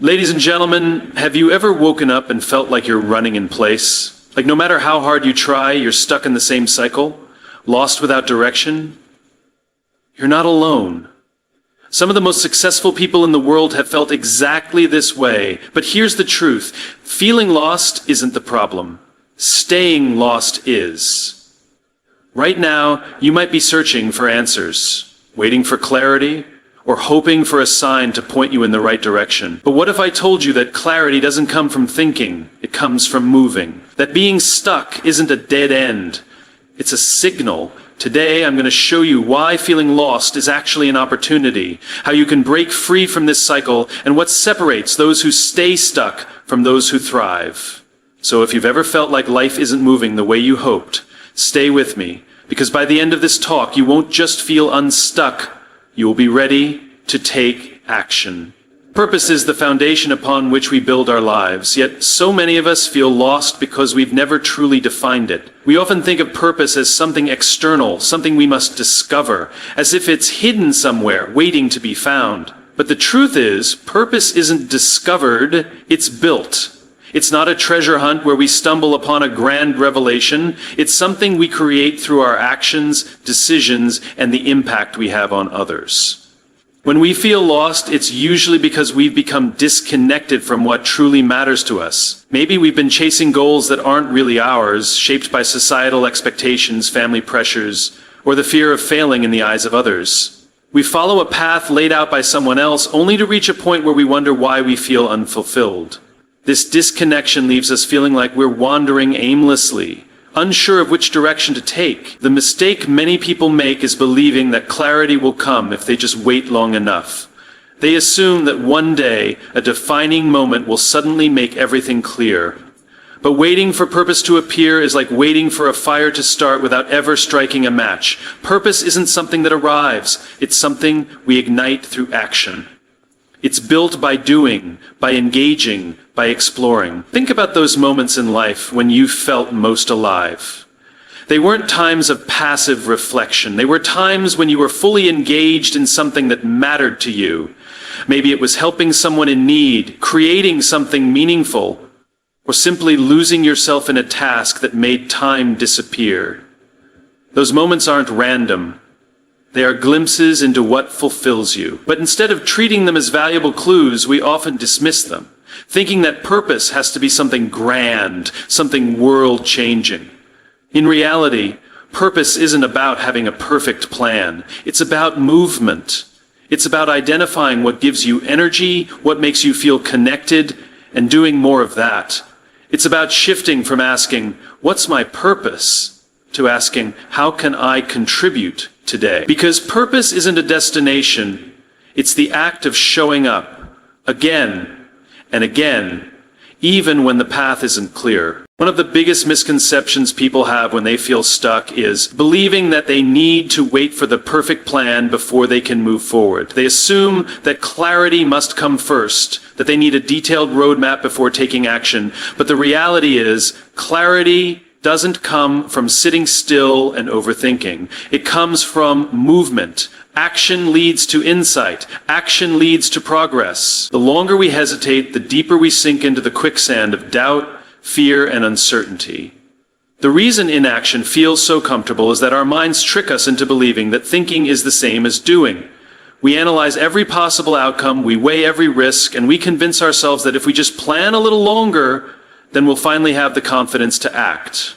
Ladies and gentlemen, have you ever woken up and felt like you're running in place? Like no matter how hard you try, you're stuck in the same cycle, lost without direction? You're not alone. Some of the most successful people in the world have felt exactly this way. But here's the truth. Feeling lost isn't the problem. Staying lost is. Right now, you might be searching for answers, waiting for clarity, or hoping for a sign to point you in the right direction. But what if I told you that clarity doesn't come from thinking, it comes from moving? That being stuck isn't a dead end, it's a signal. Today, I'm going to show you why feeling lost is actually an opportunity, how you can break free from this cycle, and what separates those who stay stuck from those who thrive. So if you've ever felt like life isn't moving the way you hoped, stay with me, because by the end of this talk, you won't just feel unstuck, you will be ready to take action. Purpose is the foundation upon which we build our lives, yet so many of us feel lost because we've never truly defined it. We often think of purpose as something external, something we must discover, as if it's hidden somewhere, waiting to be found. But the truth is, purpose isn't discovered, it's built. It's not a treasure hunt where we stumble upon a grand revelation. It's something we create through our actions, decisions, and the impact we have on others. When we feel lost, it's usually because we've become disconnected from what truly matters to us. Maybe we've been chasing goals that aren't really ours, shaped by societal expectations, family pressures, or the fear of failing in the eyes of others. We follow a path laid out by someone else, only to reach a point where we wonder why we feel unfulfilled. This disconnection leaves us feeling like we're wandering aimlessly, unsure of which direction to take. The mistake many people make is believing that clarity will come if they just wait long enough. They assume that one day, a defining moment will suddenly make everything clear. But waiting for purpose to appear is like waiting for a fire to start without ever striking a match. Purpose isn't something that arrives, it's something we ignite through action. It's built by doing, by engaging, by exploring. Think about those moments in life when you felt most alive. They weren't times of passive reflection. They were times when you were fully engaged in something that mattered to you. Maybe it was helping someone in need, creating something meaningful, or simply losing yourself in a task that made time disappear. Those moments aren't random. They are glimpses into what fulfills you. But instead of treating them as valuable clues, we often dismiss them, thinking that purpose has to be something grand, something world-changing. In reality, purpose isn't about having a perfect plan. It's about movement. It's about identifying what gives you energy, what makes you feel connected, and doing more of that. It's about shifting from asking, "What's my purpose?" to asking, "How can I contribute today?" Because purpose isn't a destination, it's the act of showing up again and again, even when the path isn't clear. One of the biggest misconceptions people have when they feel stuck is believing that they need to wait for the perfect plan before they can move forward. They assume that clarity must come first, that they need a detailed roadmap before taking action. But the reality is, clarity doesn't come from sitting still and overthinking. It comes from movement. Action leads to insight. Action leads to progress. The longer we hesitate, the deeper we sink into the quicksand of doubt, fear, and uncertainty. The reason inaction feels so comfortable is that our minds trick us into believing that thinking is the same as doing. We analyze every possible outcome, we weigh every risk, and we convince ourselves that if we just plan a little longer, then we'll finally have the confidence to act.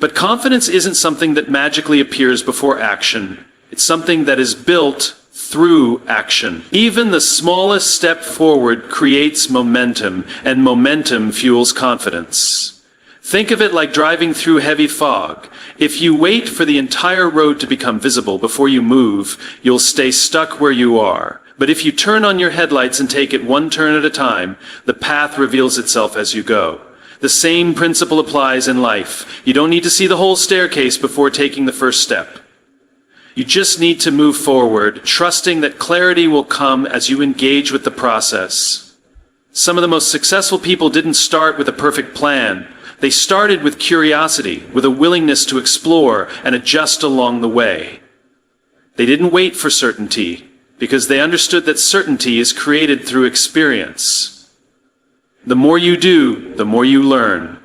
But confidence isn't something that magically appears before action. It's something that is built through action. Even the smallest step forward creates momentum, and momentum fuels confidence. Think of it like driving through heavy fog. If you wait for the entire road to become visible before you move, you'll stay stuck where you are. But if you turn on your headlights and take it one turn at a time, the path reveals itself as you go. The same principle applies in life. You don't need to see the whole staircase before taking the first step. You just need to move forward, trusting that clarity will come as you engage with the process. Some of the most successful people didn't start with a perfect plan. They started with curiosity, with a willingness to explore and adjust along the way. They didn't wait for certainty, because they understood that certainty is created through experience. The more you do, the more you learn.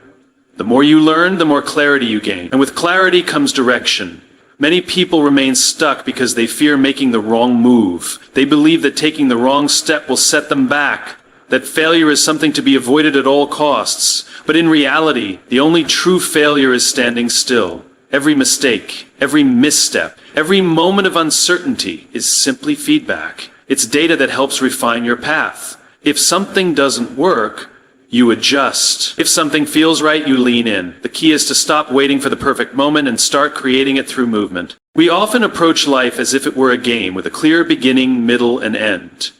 The more you learn, the more clarity you gain. And with clarity comes direction. Many people remain stuck because they fear making the wrong move. They believe that taking the wrong step will set them back, that failure is something to be avoided at all costs. But in reality, the only true failure is standing still. Every mistake, every misstep, every moment of uncertainty is simply feedback. It's data that helps refine your path. If something doesn't work, you adjust. If something feels right, you lean in. The key is to stop waiting for the perfect moment and start creating it through movement. We often approach life as if it were a game with a clear beginning, middle, and end.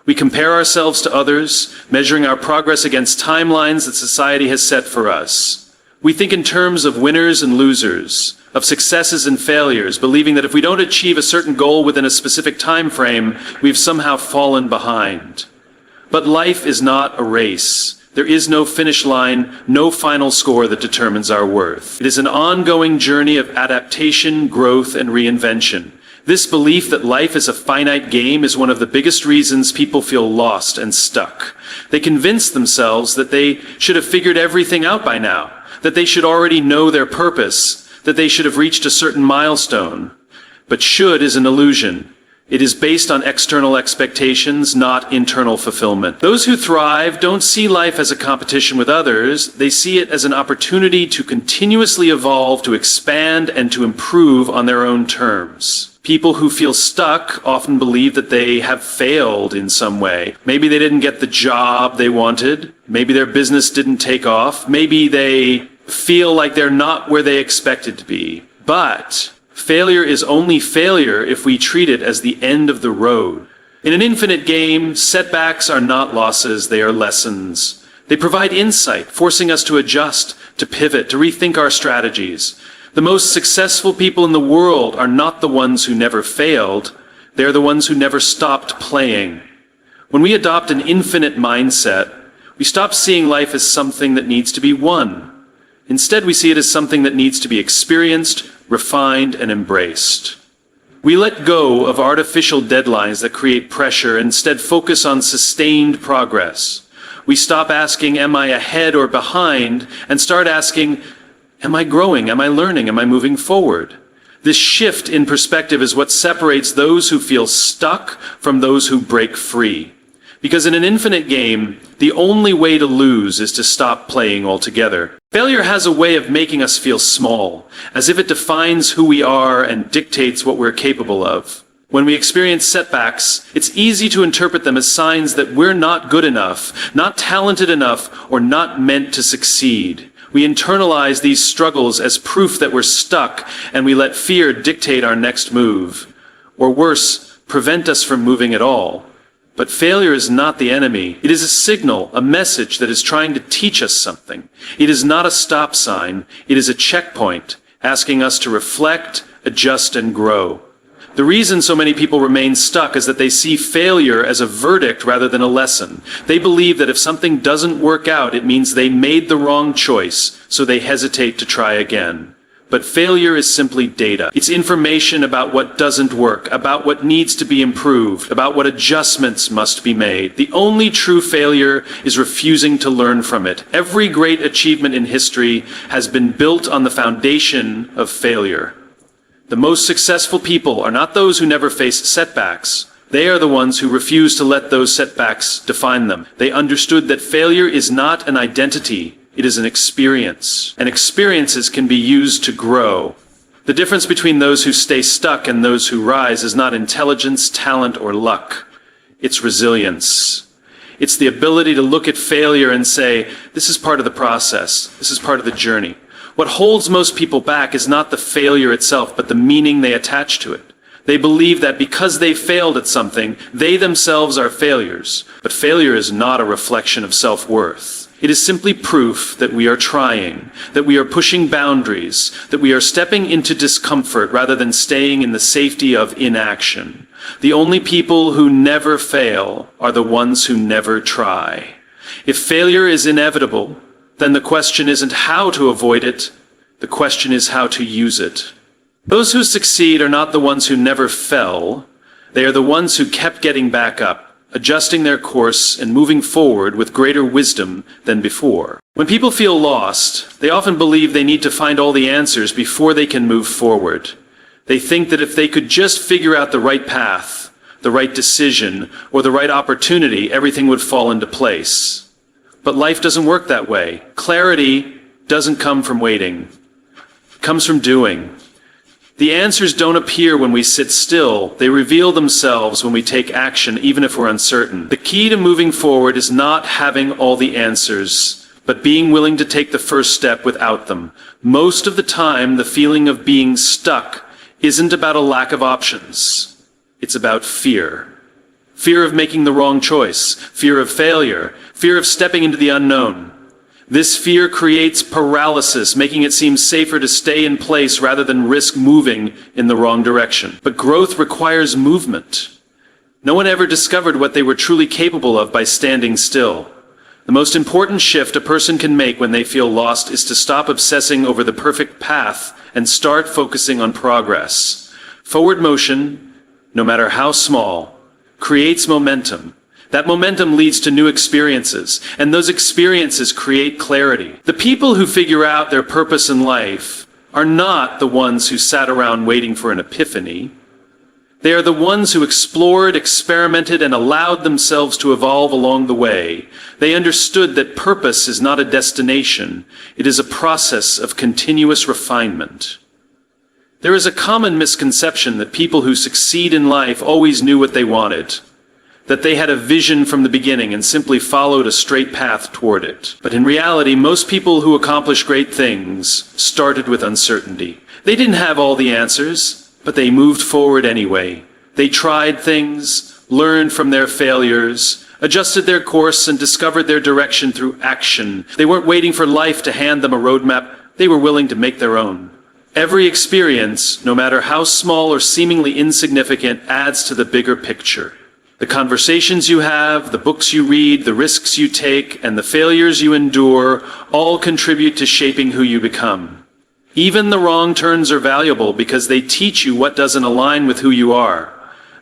We compare ourselves to others, measuring our progress against timelines that society has set for us. We think in terms of winners and losers, of successes and failures, believing that if we don't achieve a certain goal within a specific time frame, we've somehow fallen behind. But life is not a race. There is no finish line, no final score that determines our worth. It is an ongoing journey of adaptation, growth, and reinvention. This belief that life is a finite game is one of the biggest reasons people feel lost and stuck. They convince themselves that they should have figured everything out by now, that they should already know their purpose, that they should have reached a certain milestone. But should is an illusion. It is based on external expectations, not internal fulfillment. Those who thrive don't see life as a competition with others. They see it as an opportunity to continuously evolve, to expand, and to improve on their own terms. People who feel stuck often believe that they have failed in some way. Maybe they didn't get the job they wanted. Maybe their business didn't take off. Maybe they feel like they're not where they expected to be. But failure is only failure if we treat it as the end of the road. In an infinite game, setbacks are not losses, they are lessons. They provide insight, forcing us to adjust, to pivot, to rethink our strategies. The most successful people in the world are not the ones who never failed, they are the ones who never stopped playing. When we adopt an infinite mindset, we stop seeing life as something that needs to be won. Instead, we see it as something that needs to be experienced, refined, and embraced. We let go of artificial deadlines that create pressure and instead focus on sustained progress. We stop asking, am I ahead or behind, and start asking, am I growing? Am I learning? Am I moving forward? This shift in perspective is what separates those who feel stuck from those who break free. Because in an infinite game, the only way to lose is to stop playing altogether. Failure has a way of making us feel small, as if it defines who we are and dictates what we're capable of. When we experience setbacks, it's easy to interpret them as signs that we're not good enough, not talented enough, or not meant to succeed. We internalize these struggles as proof that we're stuck, and we let fear dictate our next move. Or worse, prevent us from moving at all. But failure is not the enemy. It is a signal, a message that is trying to teach us something. It is not a stop sign. It is a checkpoint, asking us to reflect, adjust, and grow. The reason so many people remain stuck is that they see failure as a verdict rather than a lesson. They believe that if something doesn't work out, it means they made the wrong choice, so they hesitate to try again. But failure is simply data. It's information about what doesn't work, about what needs to be improved, about what adjustments must be made. The only true failure is refusing to learn from it. Every great achievement in history has been built on the foundation of failure. The most successful people are not those who never face setbacks. They are the ones who refuse to let those setbacks define them. They understood that failure is not an identity. It is an experience, and experiences can be used to grow. The difference between those who stay stuck and those who rise is not intelligence, talent, or luck. It's resilience. It's the ability to look at failure and say, this is part of the process. This is part of the journey. What holds most people back is not the failure itself, but the meaning they attach to it. They believe that because they failed at something, they themselves are failures. But failure is not a reflection of self-worth. It is simply proof that we are trying, that we are pushing boundaries, that we are stepping into discomfort rather than staying in the safety of inaction. The only people who never fail are the ones who never try. If failure is inevitable, then the question isn't how to avoid it, the question is how to use it. Those who succeed are not the ones who never fell, they are the ones who kept getting back up, adjusting their course and moving forward with greater wisdom than before. When people feel lost, they often believe they need to find all the answers before they can move forward. They think that if they could just figure out the right path, the right decision, or the right opportunity, everything would fall into place. But life doesn't work that way. Clarity doesn't come from waiting. It comes from doing. The answers don't appear when we sit still. They reveal themselves when we take action, even if we're uncertain. The key to moving forward is not having all the answers, but being willing to take the first step without them. Most of the time, the feeling of being stuck isn't about a lack of options. It's about fear. Fear of making the wrong choice, fear of failure, fear of stepping into the unknown. This fear creates paralysis, making it seem safer to stay in place rather than risk moving in the wrong direction. But growth requires movement. No one ever discovered what they were truly capable of by standing still. The most important shift a person can make when they feel lost is to stop obsessing over the perfect path and start focusing on progress. Forward motion, no matter how small, creates momentum. That momentum leads to new experiences, and those experiences create clarity. The people who figure out their purpose in life are not the ones who sat around waiting for an epiphany. They are the ones who explored, experimented, and allowed themselves to evolve along the way. They understood that purpose is not a destination. It is a process of continuous refinement. There is a common misconception that people who succeed in life always knew what they wanted, that they had a vision from the beginning and simply followed a straight path toward it. But in reality, most people who accomplish great things started with uncertainty. They didn't have all the answers, but they moved forward anyway. They tried things, learned from their failures, adjusted their course, and discovered their direction through action. They weren't waiting for life to hand them a roadmap. They were willing to make their own. Every experience, no matter how small or seemingly insignificant, adds to the bigger picture. The conversations you have, the books you read, the risks you take, and the failures you endure all contribute to shaping who you become. Even the wrong turns are valuable because they teach you what doesn't align with who you are.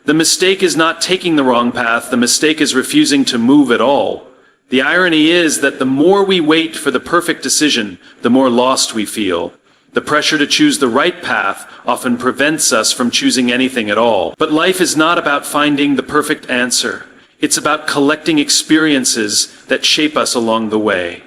The mistake is not taking the wrong path, the mistake is refusing to move at all. The irony is that the more we wait for the perfect decision, the more lost we feel. The pressure to choose the right path often prevents us from choosing anything at all. But life is not about finding the perfect answer. It's about collecting experiences that shape us along the way.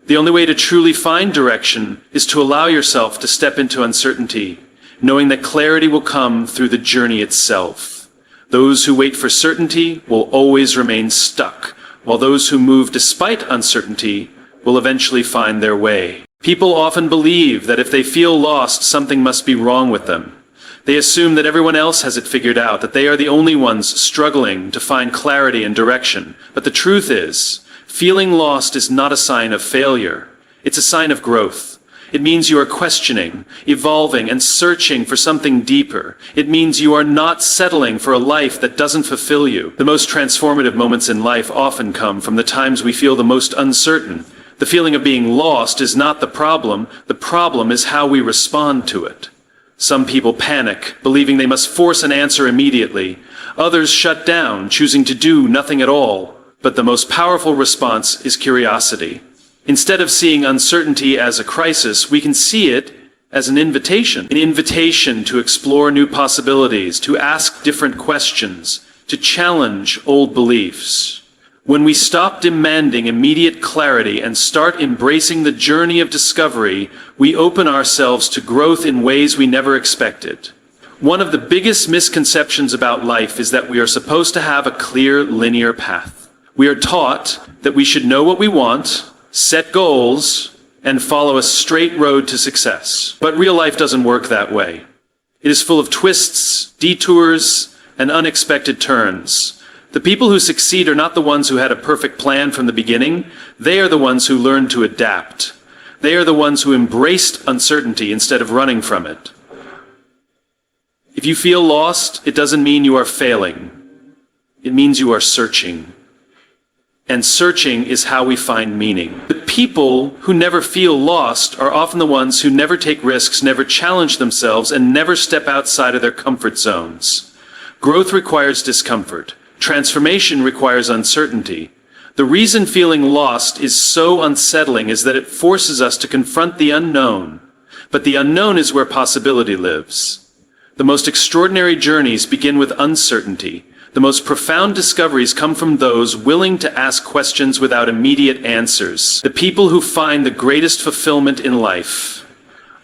The only way to truly find direction is to allow yourself to step into uncertainty, knowing that clarity will come through the journey itself. Those who wait for certainty will always remain stuck, while those who move despite uncertainty will eventually find their way. People often believe that if they feel lost, something must be wrong with them. They assume that everyone else has it figured out, that they are the only ones struggling to find clarity and direction. But the truth is, feeling lost is not a sign of failure. It's a sign of growth. It means you are questioning, evolving, and searching for something deeper. It means you are not settling for a life that doesn't fulfill you. The most transformative moments in life often come from the times we feel the most uncertain. The feeling of being lost is not the problem is how we respond to it. Some people panic, believing they must force an answer immediately. Others shut down, choosing to do nothing at all. But the most powerful response is curiosity. Instead of seeing uncertainty as a crisis, we can see it as an invitation to explore new possibilities, to ask different questions, to challenge old beliefs. When we stop demanding immediate clarity and start embracing the journey of discovery, we open ourselves to growth in ways we never expected. One of the biggest misconceptions about life is that we are supposed to have a clear, linear path. We are taught that we should know what we want, set goals, and follow a straight road to success. But real life doesn't work that way. It is full of twists, detours, and unexpected turns. The people who succeed are not the ones who had a perfect plan from the beginning. They are the ones who learned to adapt. They are the ones who embraced uncertainty instead of running from it. If you feel lost, it doesn't mean you are failing. It means you are searching. And searching is how we find meaning. The people who never feel lost are often the ones who never take risks, never challenge themselves, and never step outside of their comfort zones. Growth requires discomfort. Transformation requires uncertainty. The reason feeling lost is so unsettling is that it forces us to confront the unknown. But the unknown is where possibility lives. The most extraordinary journeys begin with uncertainty. The most profound discoveries come from those willing to ask questions without immediate answers. The people who find the greatest fulfillment in life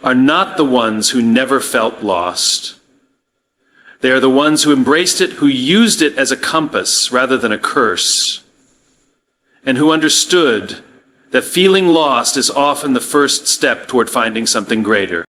are not the ones who never felt lost. They are the ones who embraced it, who used it as a compass rather than a curse, and who understood that feeling lost is often the first step toward finding something greater.